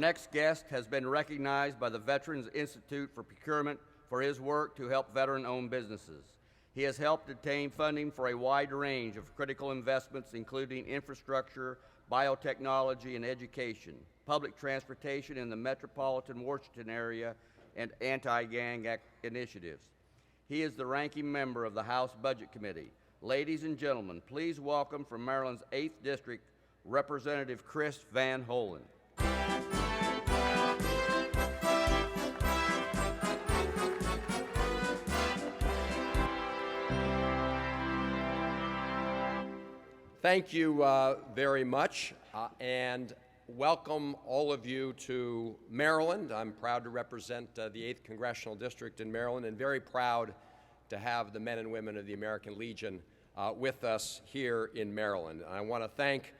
next guest has been recognized by the Veterans Institute for Procurement for his work to help veteran-owned businesses. He has helped obtain funding for a wide range of critical investments, including infrastructure, biotechnology, and education, public transportation in the metropolitan Washington area, and anti-gang initiatives. He is the ranking member of the House Budget Committee. Ladies and gentlemen, please welcome from Maryland's 8th District, Representative Chris Van Hollen. Thank you very much, and welcome all of you to Maryland. I'm proud to represent the 8th Congressional District in Maryland, and very proud to have the men and women of the American Legion with us here in Maryland. And I want to thank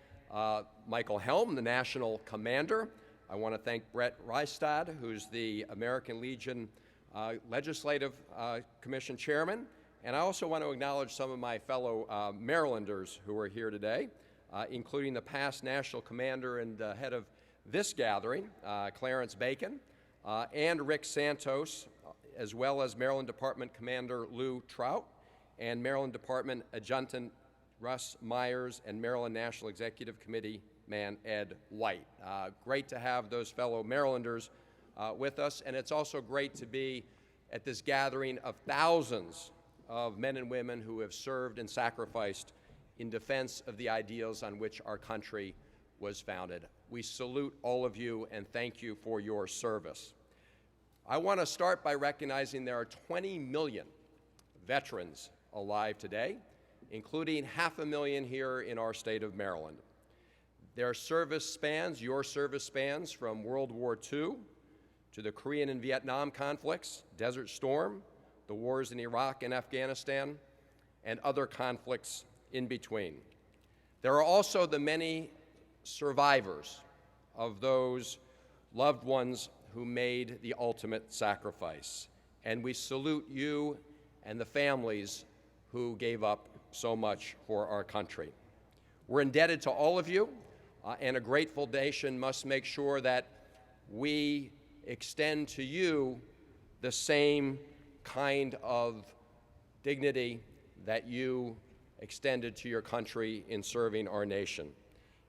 Michael Helm, the National Commander. I want to thank Brett Reistad, who's the American Legion Legislative Commission Chairman. And I also want to acknowledge some of my fellow Marylanders who are here today, including the past National Commander and head of this gathering, Clarence Bacon, and Rick Santos, as well as Maryland Department Commander Lou Trout, and Maryland Department Adjutant Russ Myers, and Maryland National Executive Committee man Ed White. Great to have those fellow Marylanders with us, and it's also great to be at this gathering of thousands of men and women who have served and sacrificed in defense of the ideals on which our country was founded. We salute all of you and thank you for your service. I want to start by recognizing there are 20 million veterans alive today, including 500,000 here in our state of Maryland. Their service spans, your service spans, from World War II to the Korean and Vietnam conflicts, Desert Storm, the wars in Iraq and Afghanistan, and other conflicts in between. There are also the many survivors of those loved ones who made the ultimate sacrifice. And we salute you and the families who gave up so much for our country. We're indebted to all of you, and a grateful nation must make sure that we extend to you the same kind of dignity that you extended to your country in serving our nation.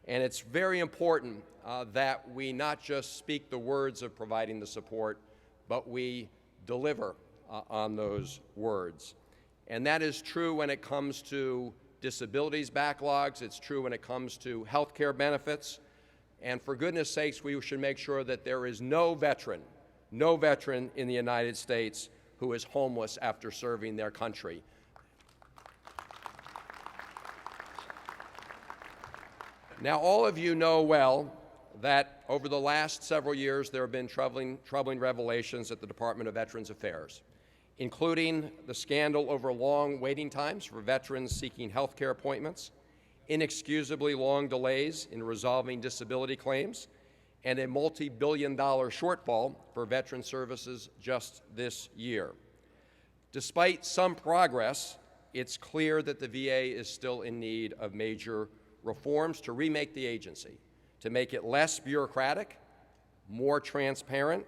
And it's very important that we not just speak the words of providing the support, but we deliver on those words. And that is true when it comes to disabilities backlogs. It's true when it comes to health care benefits. And for goodness sakes, we should make sure that there is no veteran in the United States who is homeless after serving their country. Now, all of you know well that over the last several years there have been troubling revelations at the Department of Veterans Affairs, including the scandal over long waiting times for veterans seeking health care appointments, inexcusably long delays in resolving disability claims, and a multi-billion-dollar shortfall for veteran services just this year. Despite some progress, it's clear that the VA is still in need of major reforms to remake the agency, to make it less bureaucratic, more transparent,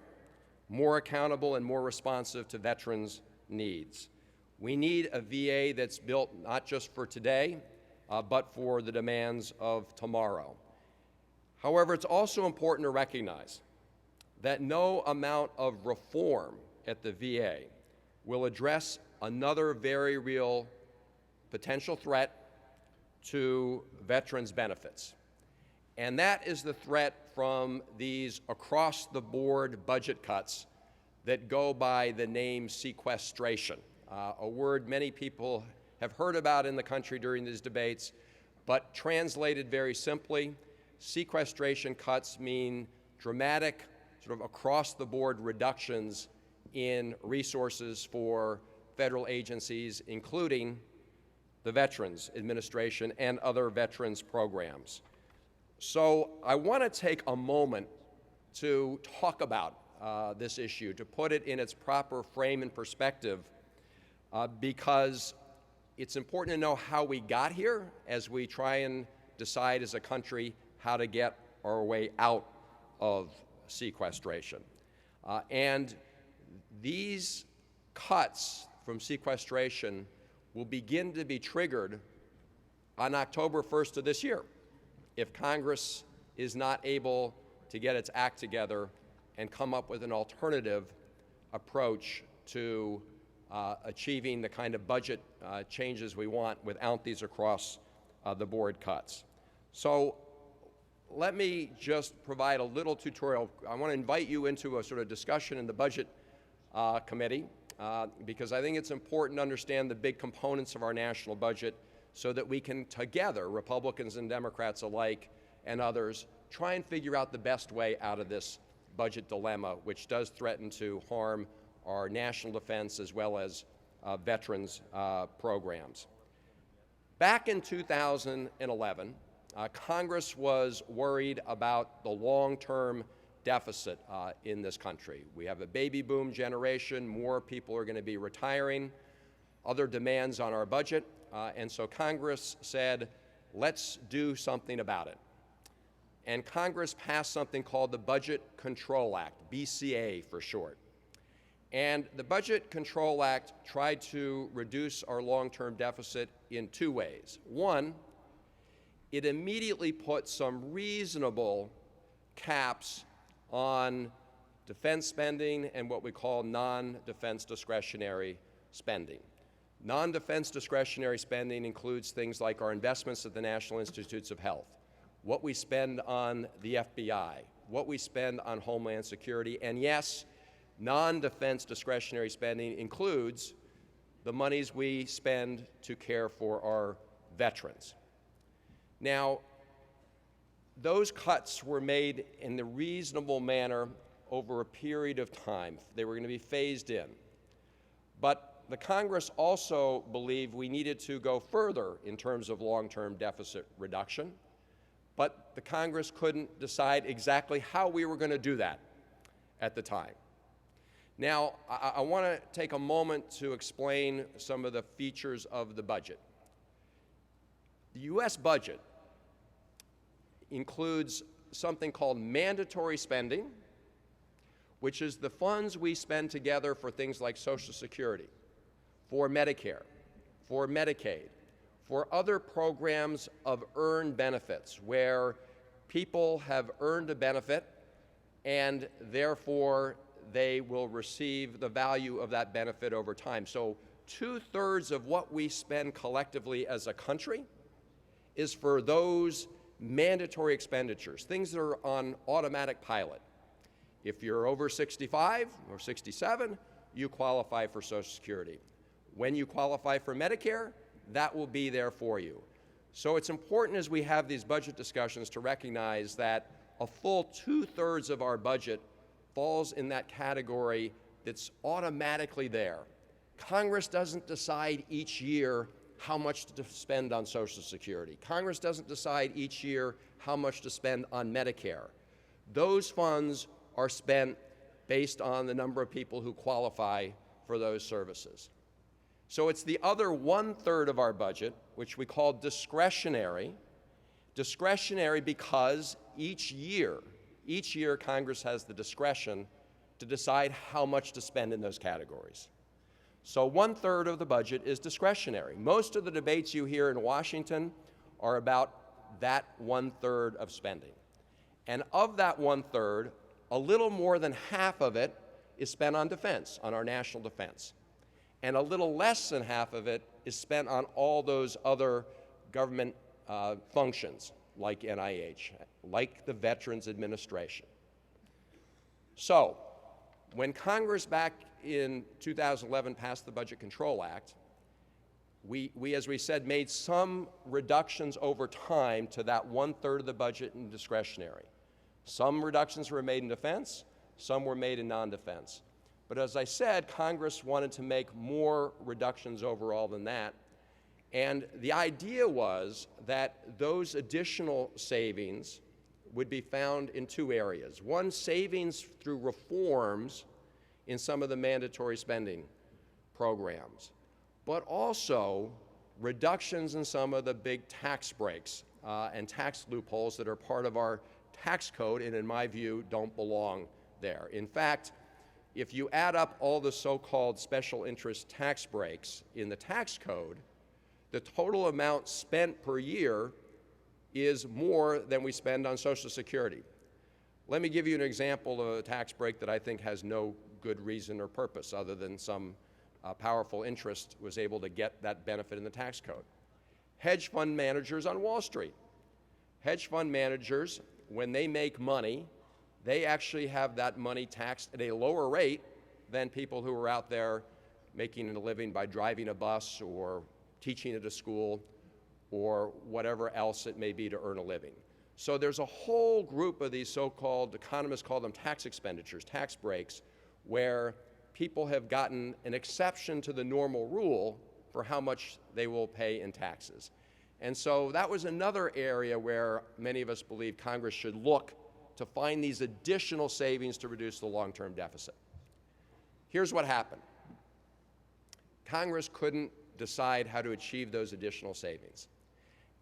more accountable, and more responsive to veterans' needs. We need a VA that's built not just for today, but for the demands of tomorrow. However, it's also important to recognize that no amount of reform at the VA will address another very real potential threat to veterans' benefits. And that is the threat from these across-the-board budget cuts that go by the name sequestration, a word many people have heard about in the country during these debates, but translated very simply, sequestration cuts mean dramatic, sort of across-the-board reductions in resources for federal agencies, including the Veterans Administration and other veterans programs. So I want to take a moment to talk about this issue, to put it in its proper frame and perspective, because it's important to know how we got here as we try and decide as a country how to get our way out of sequestration. And these cuts from sequestration will begin to be triggered on October 1st of this year if Congress is not able to get its act together and come up with an alternative approach to achieving the kind of budget changes we want without these across the board cuts. So let me just provide a little tutorial. I want to invite you into a sort of discussion in the Budget Committee because I think it's important to understand the big components of our national budget so that we can together, Republicans and Democrats alike and others, try and figure out the best way out of this budget dilemma, which does threaten to harm our national defense as well as veterans programs. Back in 2011, Congress was worried about the long-term deficit in this country. We have a baby boom generation, more people are going to be retiring, other demands on our budget, and so Congress said, let's do something about it. And Congress passed something called the Budget Control Act, BCA for short. And the Budget Control Act tried to reduce our long-term deficit in two ways. One, it immediately put some reasonable caps on defense spending and what we call non-defense discretionary spending. Non-defense discretionary spending includes things like our investments at the National Institutes of Health, what we spend on the FBI, what we spend on Homeland Security, and yes, non-defense discretionary spending includes the monies we spend to care for our veterans. Now, those cuts were made in the reasonable manner over a period of time. They were going to be phased in. But the Congress also believed we needed to go further in terms of long-term deficit reduction, but the Congress couldn't decide exactly how we were going to do that at the time. Now, I want to take a moment to explain some of the features of the budget. The U.S. budget includes something called mandatory spending, which is the funds we spend together for things like Social Security, for Medicare, for Medicaid, for other programs of earned benefits where people have earned a benefit and therefore they will receive the value of that benefit over time. So 2/3 of what we spend collectively as a country is for those mandatory expenditures, things that are on automatic pilot. If you're over 65 or 67, you qualify for Social Security. When you qualify for Medicare, that will be there for you. So it's important as we have these budget discussions to recognize that a full 2/3 of our budget falls in that category that's automatically there. Congress doesn't decide each year how much to spend on Social Security. Congress doesn't decide each year how much to spend on Medicare. Those funds are spent based on the number of people who qualify for those services. So it's the other 1/3 of our budget, which we call discretionary. Discretionary because each year Congress has the discretion to decide how much to spend in those categories. So 1/3 of the budget is discretionary. Most of the debates you hear in Washington are about that 1/3 of spending. And of that 1/3, a little more than half of it is spent on defense, on our national defense. And a little less than half of it is spent on all those other government functions, like NIH, like the Veterans Administration. So, when Congress back in 2011 passed the Budget Control Act, we, as we said, made some reductions over time to that 1/3 of the budget in discretionary. Some reductions were made in defense, some were made in non-defense. But as I said, Congress wanted to make more reductions overall than that. And the idea was that those additional savings would be found in two areas. One, savings through reforms in some of the mandatory spending programs, but also reductions in some of the big tax breaks and tax loopholes that are part of our tax code and, in my view, don't belong there. In fact, if you add up all the so-called special interest tax breaks in the tax code, the total amount spent per year is more than we spend on Social Security. Let me give you an example of a tax break that I think has no good reason or purpose other than some powerful interest was able to get that benefit in the tax code. Hedge fund managers on Wall Street. Hedge fund managers, when they make money, they actually have that money taxed at a lower rate than people who are out there making a living by driving a bus or teaching at a school or whatever else it may be to earn a living. So there's a whole group of these so-called, economists call them tax expenditures, tax breaks, where people have gotten an exception to the normal rule for how much they will pay in taxes. And so that was another area where many of us believe Congress should look to find these additional savings to reduce the long-term deficit. Here's what happened. Congress couldn't decide how to achieve those additional savings.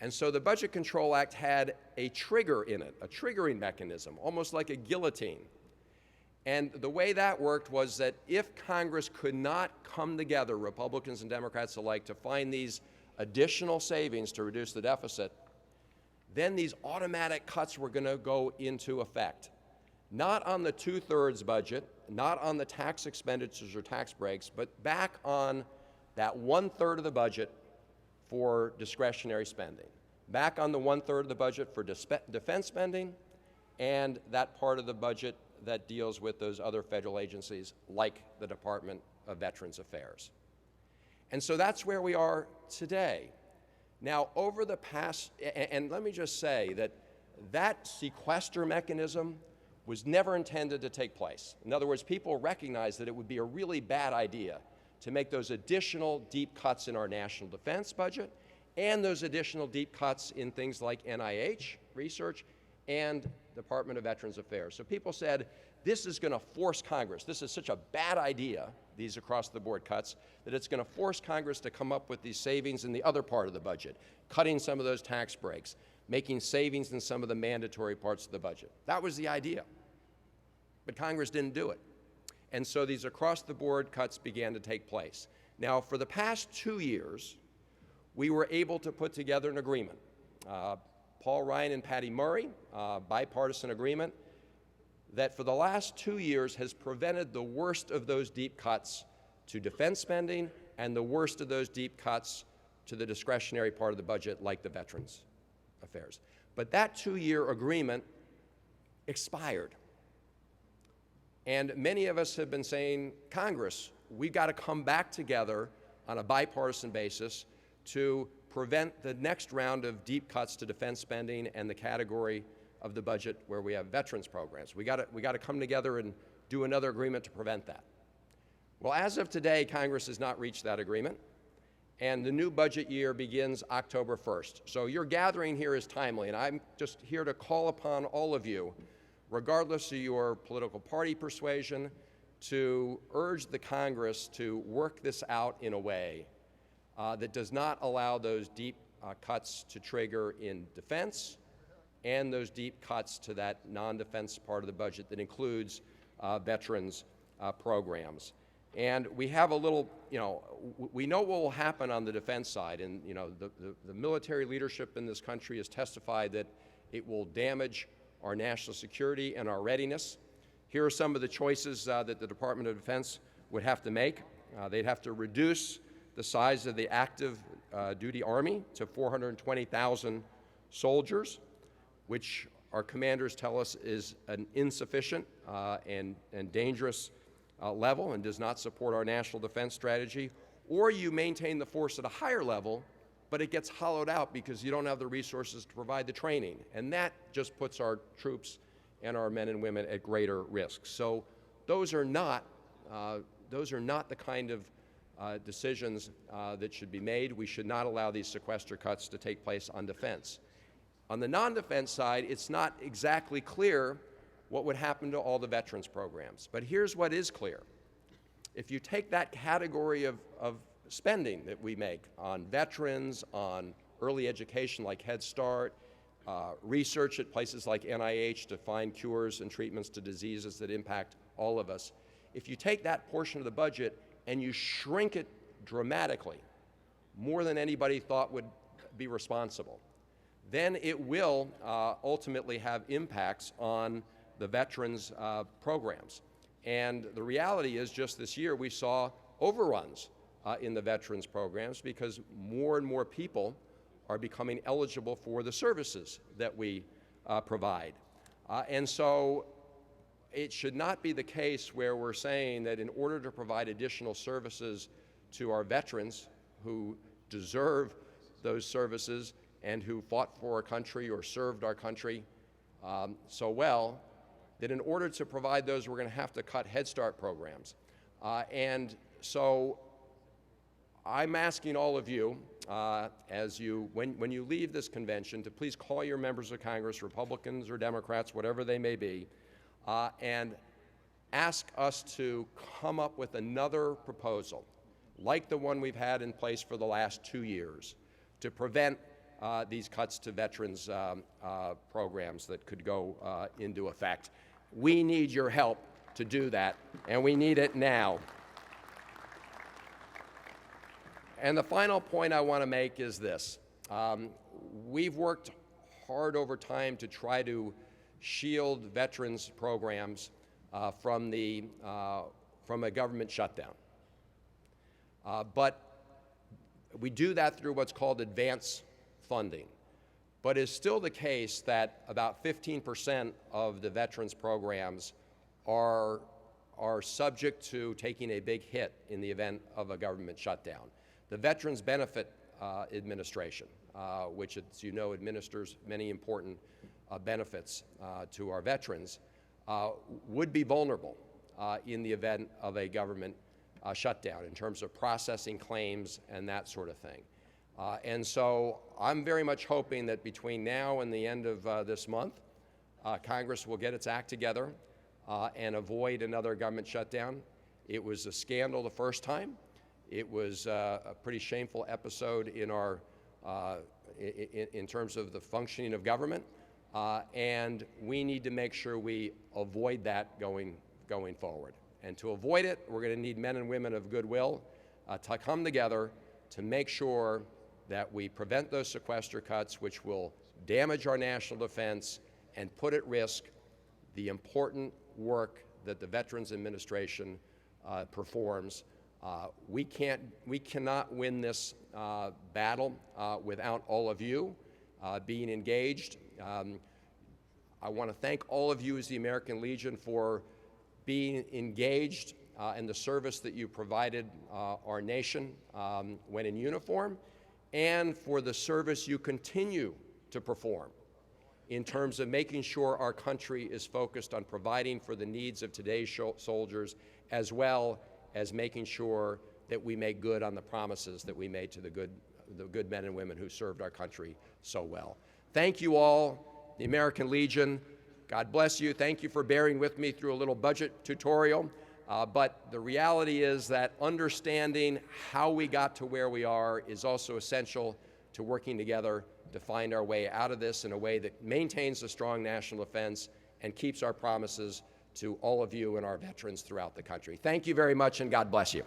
And so the Budget Control Act had a trigger in it, a triggering mechanism, almost like a guillotine. And the way that worked was that if Congress could not come together, Republicans and Democrats alike, to find these additional savings to reduce the deficit, then these automatic cuts were going to go into effect. Not on the two-thirds budget, not on the tax expenditures or tax breaks, but back on that one-third of the budget for discretionary spending, back on the one-third of the budget for defense spending, and that part of the budget that deals with those other federal agencies like the Department of Veterans Affairs. And so that's where we are today. Now, over the past, and let me just say that that sequester mechanism was never intended to take place. In other words, people recognized that it would be a really bad idea to make those additional deep cuts in our national defense budget and those additional deep cuts in things like NIH research and Department of Veterans Affairs. So people said, this is going to force Congress. This is such a bad idea, these across-the-board cuts, that it's going to force Congress to come up with these savings in the other part of the budget, cutting some of those tax breaks, making savings in some of the mandatory parts of the budget. That was the idea. But Congress didn't do it. And so these across-the-board cuts began to take place. Now, for the past 2 years, we were able to put together an agreement. Paul Ryan and Patty Murray, bipartisan agreement, that for the last 2 years has prevented the worst of those deep cuts to defense spending and the worst of those deep cuts to the discretionary part of the budget like the Veterans Affairs. But that 2-year agreement expired. And many of us have been saying, Congress, we've got to come back together on a bipartisan basis to prevent the next round of deep cuts to defense spending and the category of the budget where we have veterans programs. We got to come together and do another agreement to prevent that. Well, as of today, Congress has not reached that agreement, and the new budget year begins October 1st. So your gathering here is timely, and I'm just here to call upon all of you, regardless of your political party persuasion, to urge the Congress to work this out in a way that does not allow those deep cuts to trigger in defense and those deep cuts to that non-defense part of the budget that includes veterans programs. And we have a little, we know what will happen on the defense side, and the military leadership in this country has testified that it will damage our national security and our readiness. Here are some of the choices that the Department of Defense would have to make. They'd have to reduce the size of the active duty Army to 420,000 soldiers, which our commanders tell us is an insufficient and dangerous level and does not support our national defense strategy. Or you maintain the force at a higher level, but it gets hollowed out because you don't have the resources to provide the training. And that just puts our troops and our men and women at greater risk. So those are not the kind of decisions that should be made. We should not allow these sequester cuts to take place on defense. On the non-defense side, it's not exactly clear what would happen to all the veterans programs. But here's what is clear. If you take that category of spending that we make on veterans, on early education like Head Start, research at places like NIH to find cures and treatments to diseases that impact all of us. If you take that portion of the budget and you shrink it dramatically, more than anybody thought would be responsible, then it will ultimately have impacts on the veterans' programs. And the reality is, just this year we saw overruns in the veterans programs because more and more people are becoming eligible for the services that we provide. And so it should not be the case where we're saying that in order to provide additional services to our veterans who deserve those services and who fought for our country or served our country so well, that in order to provide those, we're going to have to cut Head Start programs. And so I'm asking all of you, when you leave this convention, to please call your members of Congress, Republicans or Democrats, whatever they may be, and ask us to come up with another proposal, like the one we've had in place for the last 2 years, to prevent these cuts to veterans programs that could go into effect. We need your help to do that, and we need it now. And the final point I want to make is this. We've worked hard over time to try to shield veterans programs from a government shutdown. But we do that through what's called advance funding. But it's still the case that about 15% of the veterans programs are subject to taking a big hit in the event of a government shutdown. The Veterans Benefit Administration, which, as you know, administers many important benefits to our veterans, would be vulnerable in the event of a government shutdown in terms of processing claims and that sort of thing. And so I'm very much hoping that between now and the end of this month, Congress will get its act together and avoid another government shutdown. It was a scandal the first time. It was a pretty shameful episode in our, in terms of the functioning of government, and we need to make sure we avoid that going forward. And to avoid it, we're going to need men and women of goodwill to come together to make sure that we prevent those sequester cuts, which will damage our national defense and put at risk the important work that the Veterans Administration performs. We cannot win this battle without all of you being engaged. I want to thank all of you as the American Legion for being engaged in the service that you provided our nation when in uniform, and for the service you continue to perform in terms of making sure our country is focused on providing for the needs of today's soldiers, as well as making sure that we make good on the promises that we made to the good men and women who served our country so well. Thank you all, the American Legion. God bless you. Thank you for bearing with me through a little budget tutorial. But the reality is that understanding how we got to where we are is also essential to working together to find our way out of this in a way that maintains a strong national defense and keeps our promises to all of you and our veterans throughout the country. Thank you very much, and God bless you.